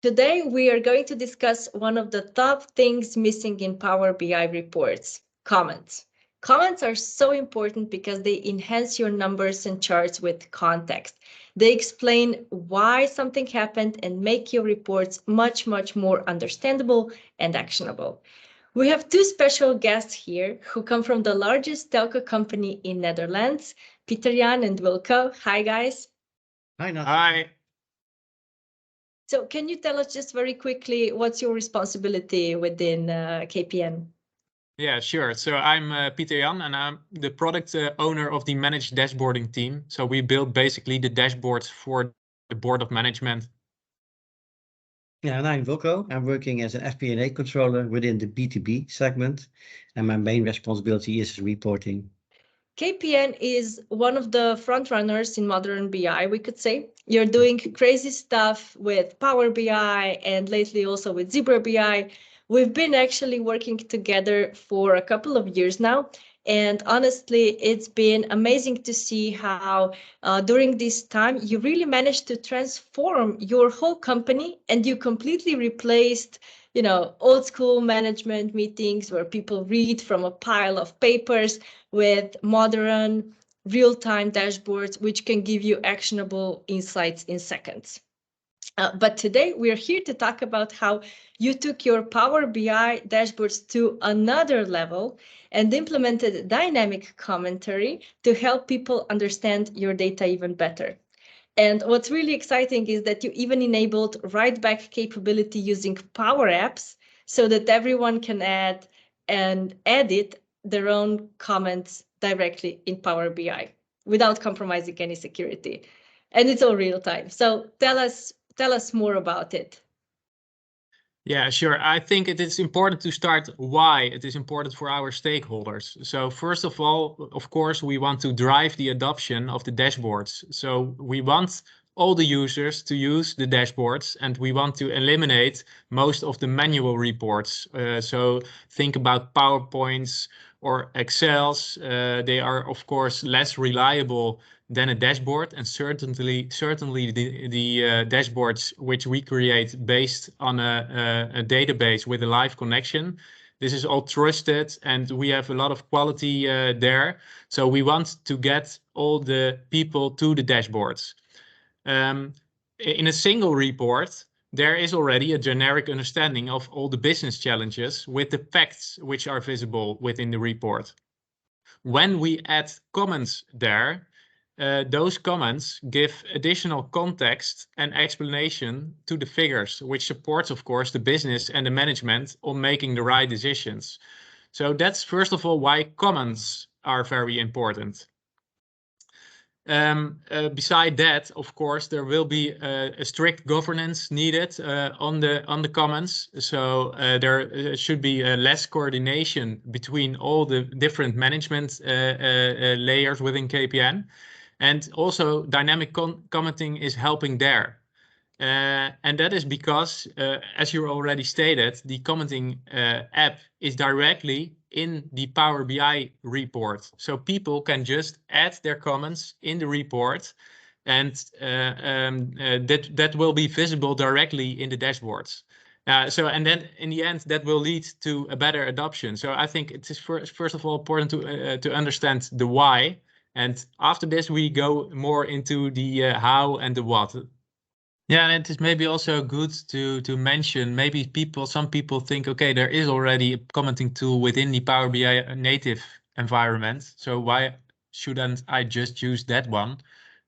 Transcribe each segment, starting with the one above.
Today, we are going to discuss one of the top things missing in Power BI reports, comments. Comments are so important because they enhance your numbers and charts with context. They explain why something happened and make your reports much more understandable and actionable. We have two special guests here who come from the largest telco company in Netherlands, Pieter-Jan and Wilco. Hi, guys. Hi, Nasti. Hi. So can you tell us just very quickly what's your responsibility within KPN? Yeah, sure. So I'm Pieter-Jan and I'm the product owner of the managed dashboarding team. So we build basically the dashboards for the board of management. Yeah, and I'm Wilco. I'm working as an FP&A controller within the B2B segment, and my main responsibility is reporting. KPN is one of the front runners in modern BI, we could say. You're doing crazy stuff with Power BI and lately also with Zebra BI. We've been actually working together for a couple of years now. And honestly, it's been amazing to see how during this time, you really managed to transform your whole company and you completely replaced old school management meetings where people read from a pile of papers with modern real-time dashboards, which can give you actionable insights in seconds. But today we're here to talk about how you took your Power BI dashboards to another level and implemented dynamic commentary to help people understand your data even better. And what's really exciting is that you even enabled writeback capability using Power Apps so that everyone can add and edit their own comments directly in Power BI without compromising any security. And it's all real time. So tell us more about it. Yeah, sure. I think it is important to start why it is important for our stakeholders. So first of all, of course, we want to drive the adoption of the dashboards. So we want all the users to use the dashboards and we want to eliminate most of the manual reports. So think about PowerPoints or Excels. They are, of course, less reliable than a dashboard, and certainly the dashboards which we create based on a database with a live connection. This is all trusted and we have a lot of quality there. So we want to get all the people to the dashboards. In a single report, there is already a generic understanding of all the business challenges with the facts which are visible within the report. When we add comments there, those comments give additional context and explanation to the figures, which supports, of course, the business and the management on making the right decisions. So that's first of all why comments are very important. Beside that, of course, there will be a strict governance needed on the comments. So there should be less coordination between all the different management layers within KPN. And also dynamic commenting is helping there. And that is because, as you already stated, the commenting app is directly in the Power BI report. So people can just add their comments in the report and that will be visible directly in the dashboards. And then in the end, that will lead to a better adoption. So I think it is first of all important to understand the why. And after this, we go more into the how and the what. Yeah, and it is maybe also good to mention, maybe some people think, okay, there is already a commenting tool within the Power BI native environment. So why shouldn't I just use that one?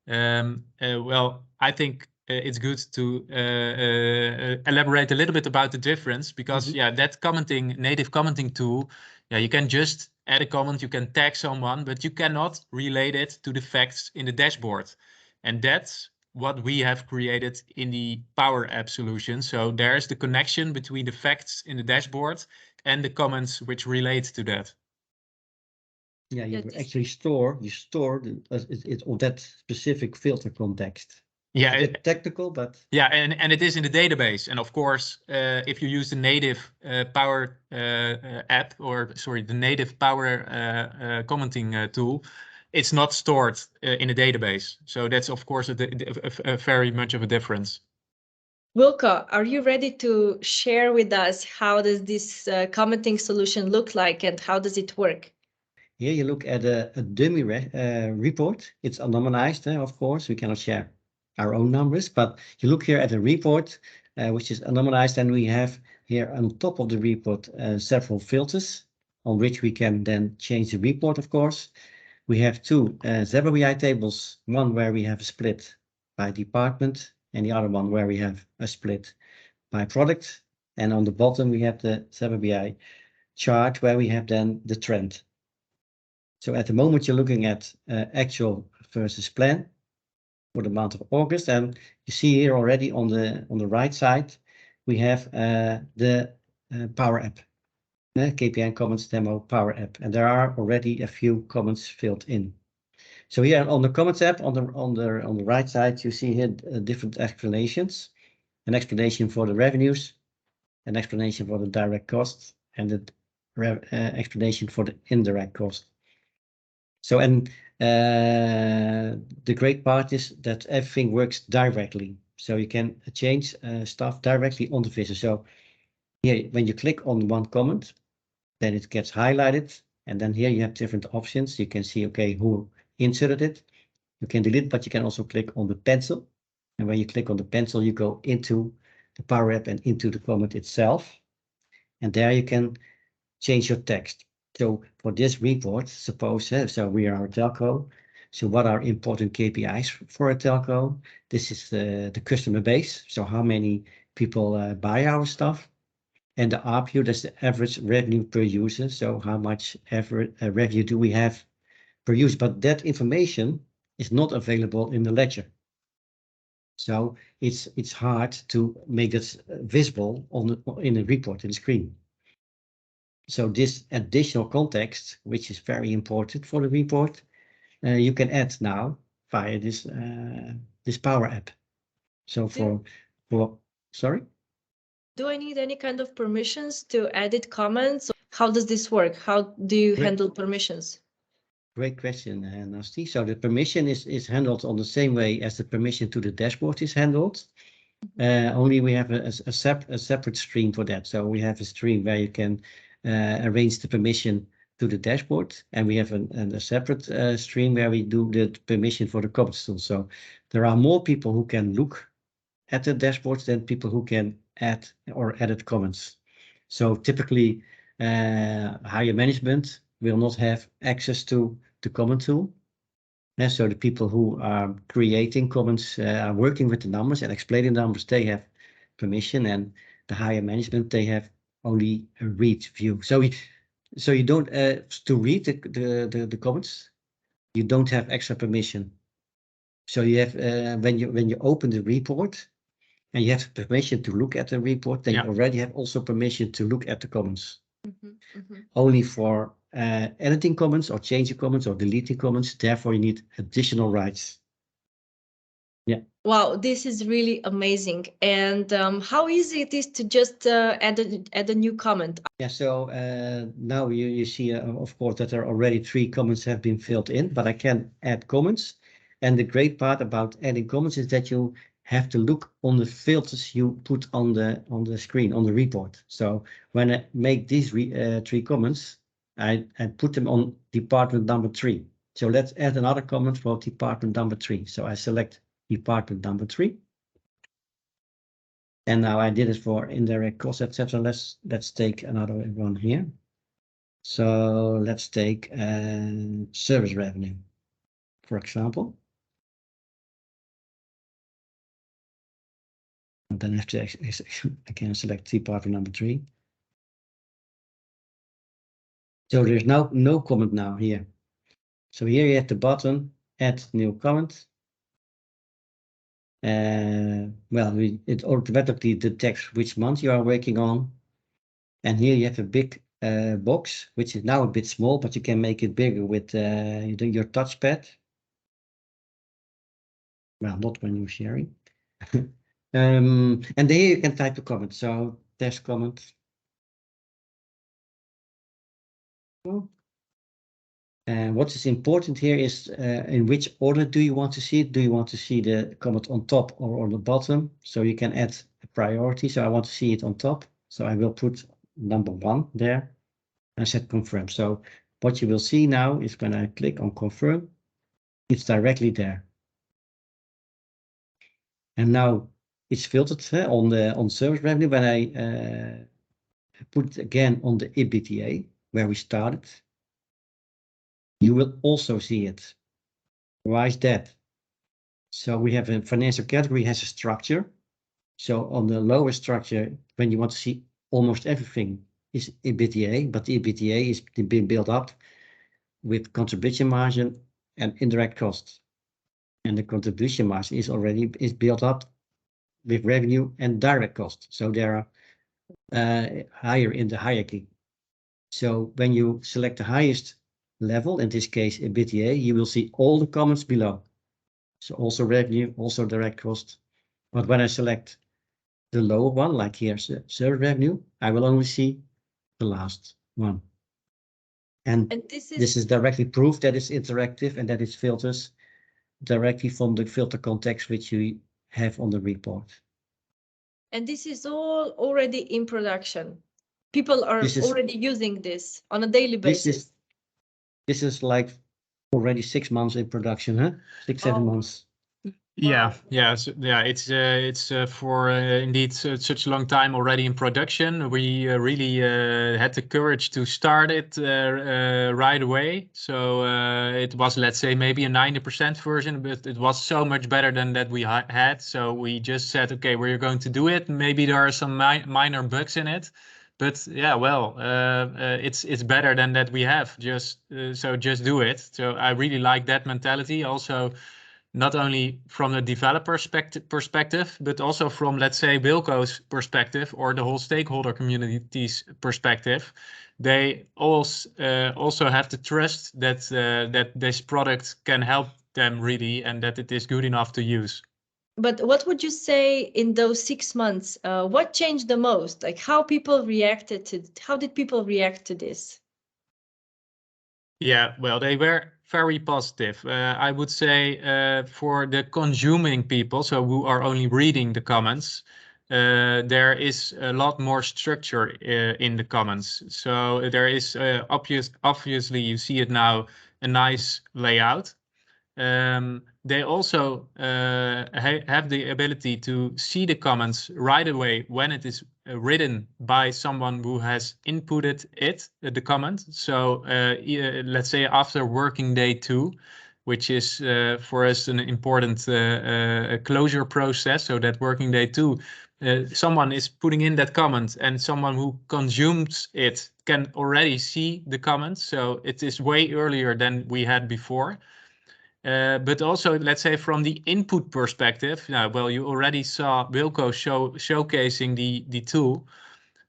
Well, I think it's good to elaborate a little bit about the difference because that native commenting tool, you can just add a comment, you can tag someone, but you cannot relate it to the facts in the dashboard. And that's what we have created in the Power App solution. So there's the connection between the facts in the dashboard and the comments which relate to that. Yeah, you actually store it on that specific filter context. Yeah, it's a bit technical, but yeah, and it is in the database. And of course, if you use the native Power app, or sorry, the native Power commenting tool, it's not stored in a database. So that's of course a very much of a difference. Wilco, are you ready to share with us how does this commenting solution look like and how does it work? Here you look at a dummy report. It's anonymized, of course. We cannot share our own numbers, but you look here at a report, which is anonymized, and we have here on top of the report several filters on which we can then change the report, of course. We have two Zebra BI tables, one where we have a split by department and the other one where we have a split by product. And on the bottom, we have the Zebra BI chart where we have then the trend. So at the moment, you're looking at actual versus plan for the month of August. And you see here already on the right side, we have the Power App, KPN Comments Demo Power App. And there are already a few comments filled in. So here on the Comments app, on the right side, you see here different explanations. An explanation for the revenues, an explanation for the direct costs, and the explanation for the indirect cost. So, and the great part is that everything works directly. So you can change stuff directly on the visitor. So here, when you click on one comment, then it gets highlighted. And then here you have different options. You can see, okay, who inserted it. You can delete it, but you can also click on the pencil. And when you click on the pencil, you go into the Power App and into the comment itself. And there you can change your text. So for this report, suppose, so we are a telco. So what are important KPIs for a telco? This is the customer base. So how many people buy our stuff? And the ARPU, that's the average revenue per user. So how much average revenue do we have per user? But that information is not available in the ledger. So it's hard to make it visible in a report, in the screen. So this additional context, which is very important for the report, you can add now via this Power App. So sorry? Do I need any kind of permissions to edit comments? How does this work? How do you handle permissions? Great question, Nasti. So the permission is handled on the same way as the permission to the dashboard is handled. Only we have a separate stream for that. So we have a stream where you can arrange the permission to the dashboard, and we have a separate stream where we do the permission for the comments tool. So there are more people who can look at the dashboards than people who can add or edit comments. So typically, higher management will not have access to the comment tool. And so the people who are creating comments, are working with the numbers and explaining the numbers, they have permission, and the higher management, they have only a read view. So you don't to read the comments, you don't have extra permission. So you have when you open the report and you have permission to look at the report, then you already have also permission to look at the comments. Only for editing comments or changing comments or deleting comments, therefore you need additional rights. Yeah. Wow, this is really amazing. And how easy it is to just add a new comment? Yeah, so now you see, of course, that there are already 3 comments have been filled in, but I can add comments. And the great part about adding comments is that you have to look on the filters you put on the screen, on the report. So when I make these 3 comments, I put them on department number 3. So let's add another comment for department number 3. So I select department number 3. And now I did it for indirect costs, etc. Let's take another one here. So let's take service revenue, for example. And then I have to again select department number 3. So there's now no comment now here. So here you have the button, add new comment. Well, it automatically detects which month you are working on. And here you have a big box, which is now a bit small, but you can make it bigger with your touchpad. Well, not when you're sharing. And there you can type a comment. So test comment. And what is important here is in which order do you want to see it? Do you want to see the comment on top or on the bottom? So you can add a priority. So I want to see it on top. So I will put number 1 there and set confirm. So what you will see now is when I click on confirm, it's directly there. And now it's filtered on service revenue. When I put it again on the EBITDA where we started, you will also see it. Why is that? So we have a financial category has a structure. So on the lower structure, when you want to see almost everything is EBITDA, but the EBITDA is being built up with contribution margin and indirect costs. And the contribution margin is built up with revenue and direct cost. So they are higher in the hierarchy. So when you select the highest level, in this case EBITDA, you will see all the comments below. So also revenue, also direct cost. But when I select the lower one, like here, service revenue, I will only see the last one. And this is directly proof that it's interactive and that it filters directly from the filter context which you have on the report. And this is all already in production. People are already using this on a daily basis. This is like already 6 months in production, huh? 6, 7 months. Yeah, so, yeah. It's for indeed such a long time already in production. We really had the courage to start it right away. So it was, let's say, maybe a 90% version, but it was so much better than that we had. So we just said, okay, we're going to do it. Maybe there are some minor bugs in it, but yeah, well, it's better than that we have. So just do it. So I really like that mentality. Also, not only from the developer perspective, but also from, let's say, Wilco's perspective or the whole stakeholder community's perspective. They also have to trust that that this product can help them really and that it is good enough to use. But what would you say in those 6 months? What changed the most? Like how did people react to this? Yeah, well, they were very positive. I would say for the consuming people, so who are only reading the comments, there is a lot more structure in the comments. So there is obviously you see it now, a nice layout. They also have the ability to see the comments right away when it is written by someone who has inputted the comment. So let's say after working day 2, which is for us an important closure process. So that working day 2, someone is putting in that comment and someone who consumes it can already see the comments. So it is way earlier than we had before. But also, let's say from the input perspective, well, you already saw Wilco showcasing the tool.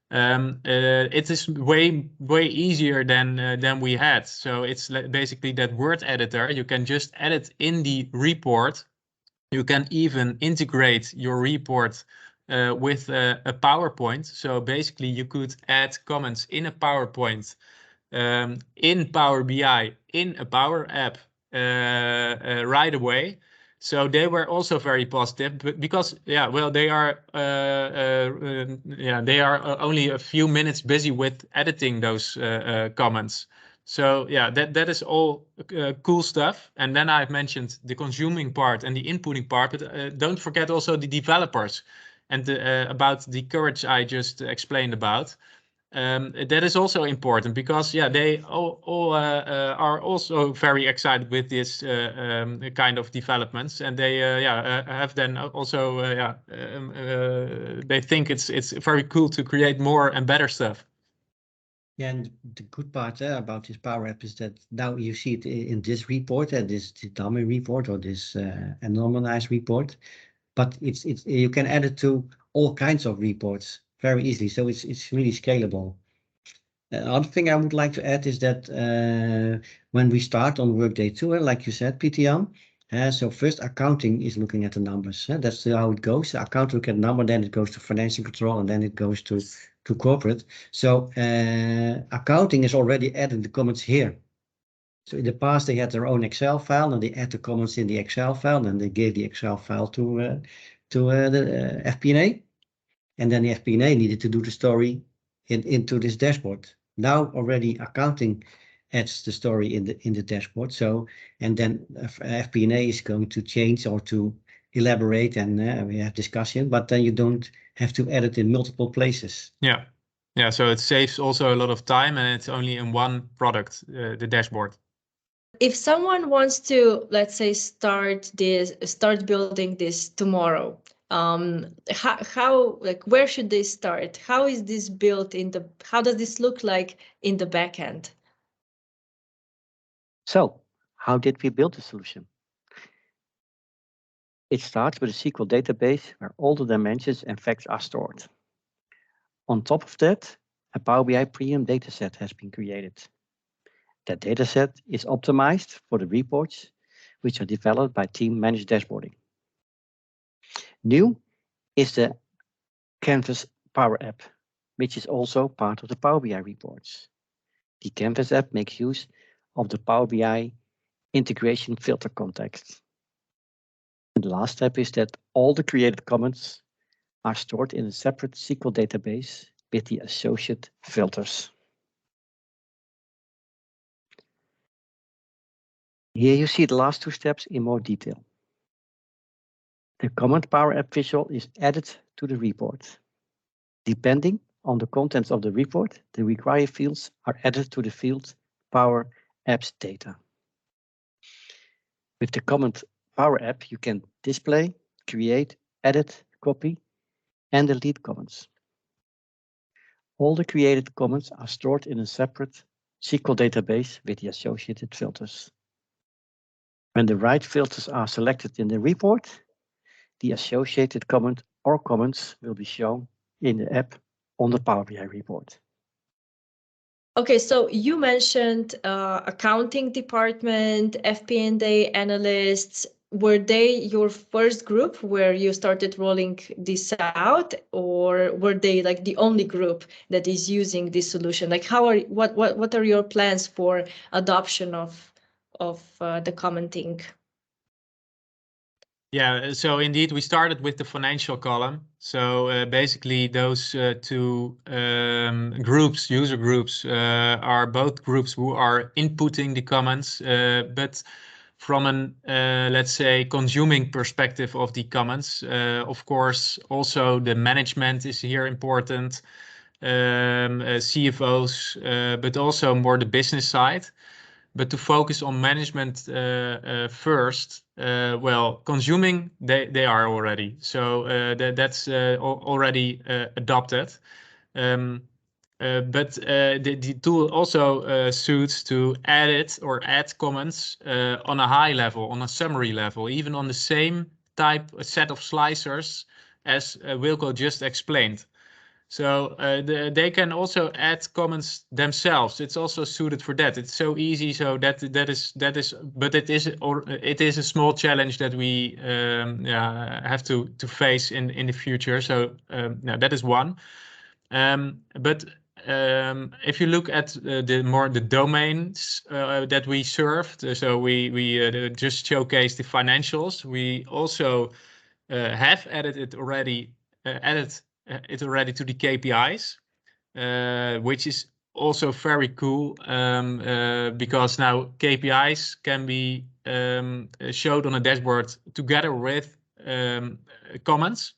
It is way easier than we had. So it's basically that word editor. You can just edit in the report. You can even integrate your report with a PowerPoint. So basically, you could add comments in a PowerPoint, in Power BI, in a Power App. Right away. So they were also very positive, but because they are only a few minutes busy with editing those comments. So yeah, that is all cool stuff. And then I've mentioned the consuming part and the inputting part, but don't forget also the developers and about the courage I just explained about. That is also important because they all are also very excited with this kind of developments, and they have then also they think it's very cool to create more and better stuff. Yeah, and the good part about this Power App is that now you see it in this report, this dummy report or this anonymized report, but it's you can add it to all kinds of reports very easily. So it's really scalable. Another thing I would like to add is that when we start on workday 2, like you said, PTM, so first accounting is looking at the numbers. That's how it goes. The account look at the number, then it goes to financial control, and then it goes to corporate. So accounting is already adding the comments here. So in the past, they had their own Excel file, and they add the comments in the Excel file, and they gave the Excel file to the FP&A, and then the FP&A needed to do the story into this dashboard. Now already accounting adds the story in the dashboard. So, and then FP&A is going to change or to elaborate, and we have discussion, but then you don't have to edit in multiple places. Yeah. Yeah, so it saves also a lot of time, and it's only in one product, the dashboard. If someone wants to, let's say, start building this tomorrow, how like where should they start? How is this built how does this look like in the back end? So, how did we build the solution? It starts with a SQL database where all the dimensions and facts are stored. On top of that, a Power BI premium dataset has been created. That dataset is optimized for the reports, which are developed by Team Managed Dashboarding. New is the Canvas Power App, which is also part of the Power BI reports. The Canvas app makes use of the Power BI integration filter context. And the last step is that all the created comments are stored in a separate SQL database with the associated filters. Here you see the last two steps in more detail. The comment Power App visual is added to the report. Depending on the contents of the report, the required fields are added to the field Power Apps data. With the comment Power App, you can display, create, edit, copy, and delete comments. All the created comments are stored in a separate SQL database with the associated filters. When the right filters are selected in the report, the associated comment or comments will be shown in the app on the Power BI report. Okay, so you mentioned accounting department, FP&A analysts. Were they your first group where you started rolling this out, or were they like the only group that is using this solution? Like, what are your plans for adoption of the commenting? Yeah, so indeed, we started with the financial column. So basically, those two groups, user groups, are both groups who are inputting the comments, but from an, let's say, consuming perspective of the comments. Of course, also the management is here important, CFOs, but also more the business side. But to focus on management first, well, consuming, they are already. So that's already adopted. But the tool also suits to edit or add comments on a high level, on a summary level, even on the same set of slicers as Wilco just explained. So they can also add comments themselves. It's also suited for that. It's so easy. So that is, but it is a small challenge that we have to face in the future. So that is one. But if you look at the domains that we served, so we just showcased the financials. We also have added it already. It already to the KPIs, which is also very cool because now KPIs can be showed on a dashboard together with comments.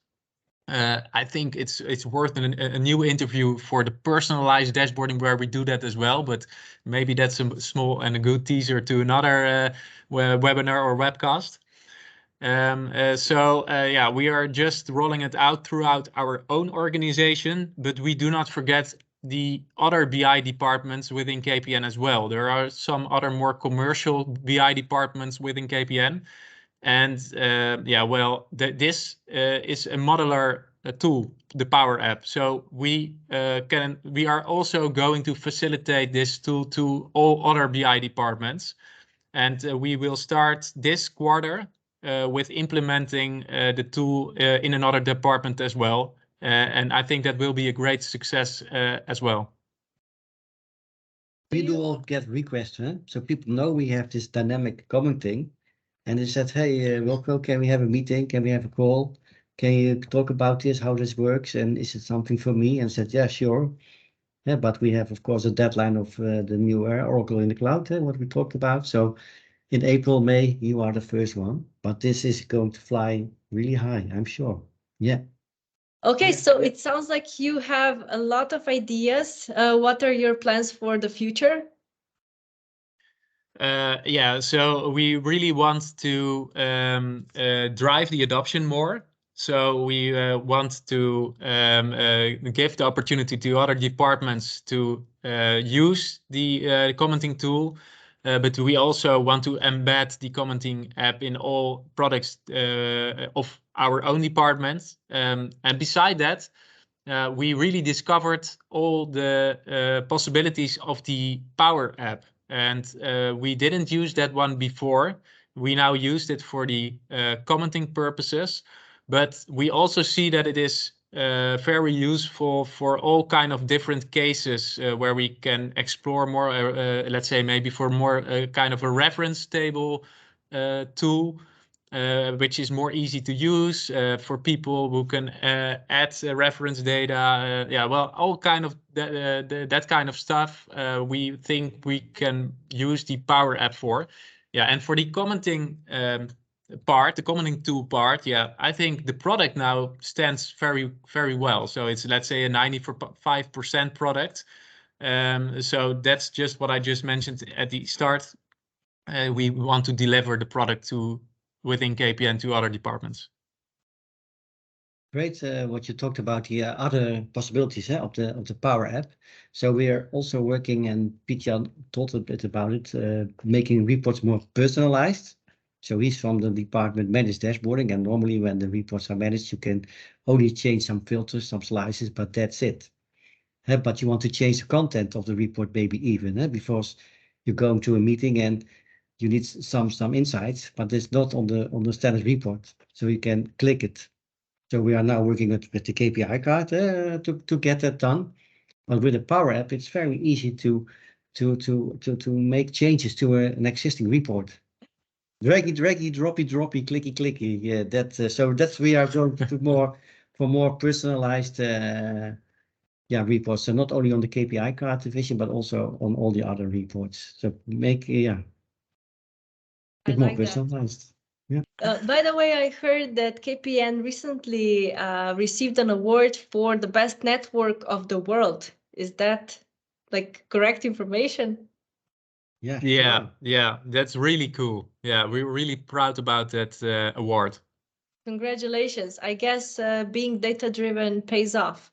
I think it's worth a new interview for the personalized dashboarding where we do that as well, but maybe that's a small and a good teaser to another webinar or webcast. Yeah, we are just rolling it out throughout our own organization, but we do not forget the other BI departments within KPN as well. There are some other more commercial BI departments within KPN. And yeah, well, this is a modular tool, the Power App. So we are also going to facilitate this tool to all other BI departments. And we will start this quarter with implementing the tool in another department as well. And I think that will be a great success as well. We do all get requests, huh? So people know we have this dynamic commenting, and they said, "Hey, Wilco, can we have a meeting? Can we have a call? Can you talk about this? How this works? And is it something for me?" And I said, "Yeah, sure." Yeah, but we have, of course, a deadline of the new Oracle in the cloud, what we talked about. So in April, May, you are the first one, but this is going to fly really high, I'm sure. Yeah. Okay, Yeah. so it sounds like you have a lot of ideas. What are your plans for the future? Yeah, so we really want to drive the adoption more. So we want to give the opportunity to other departments to use the commenting tool, but we also want to embed the commenting app in all products of our own department. And beside that, we really discovered all the possibilities of the Power app. And we didn't use that one before. We now used it for the commenting purposes, but we also see that it is very useful for all kind of different cases where we can explore more, let's say maybe for more kind of a reference table tool, which is more easy to use for people who can add reference data. Yeah, well, all kind of that kind of stuff. We think we can use the Power app for. Yeah, and for the commenting part, the commenting tool part, yeah, I think the product now stands very, very well. So it's, let's say, a 95% product. So that's just what I just mentioned at the start. We want to deliver the product to within KPN to other departments. Great, what you talked about the other possibilities of the Power app. So we are also working, and Pitjan talked a bit about it, making reports more personalized. So he's from the department managed dashboarding, and normally when the reports are managed, you can only change some filters, some slices, but that's it. But you want to change the content of the report, maybe even, because you're going to a meeting and you need some insights, but it's not on the standard report, so you can click it. So we are now working with the KPI card to get that done. But with the Power app, it's very easy to make changes to an existing report. Draggy, droppy, clicky. Yeah, so that's we are going to more personalized reports. So not only on the KPI card division, but also on all the other reports. So make it more like that. personalized. Yeah. By the way, I heard that KPN recently received an award for the best network of the world. Is that like correct information? Yeah. Yeah, Sure. yeah, that's really cool. Yeah, we're really proud about that award. Congratulations. I guess being data-driven pays off.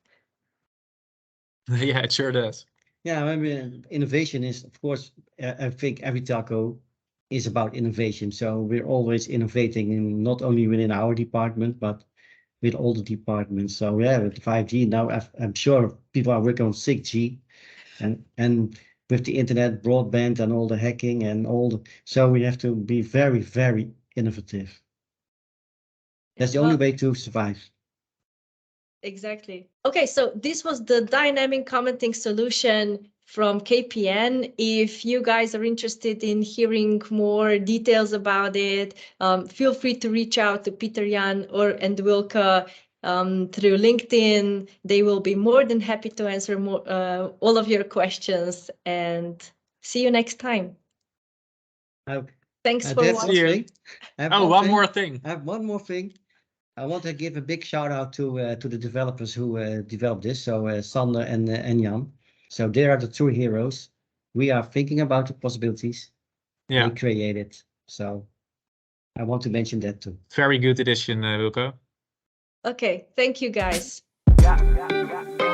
Yeah, it sure does. Yeah, I mean, innovation is, of course, I think every telco is about innovation. So we're always innovating, in not only within our department, but with all the departments. So yeah, with 5G now, I'm sure people are working on 6G, and with the internet, broadband, and all the hacking and so we have to be very, very innovative. That's the only way to survive. Exactly. Okay, so this was the dynamic commenting solution from KPN. If you guys are interested in hearing more details about it, feel free to reach out to Peter, Jan, and Wilco through LinkedIn. They will be more than happy to answer all of your questions. And see you next time. Okay. Thanks for watching. One more thing. I have one more thing. I want to give a big shout out to the developers who developed this. So Sander and Jan. So they are the true heroes. We are thinking about the possibilities. Yeah. They create it. So I want to mention that too. Very good addition, Wilco. Okay, thank you guys. Yeah.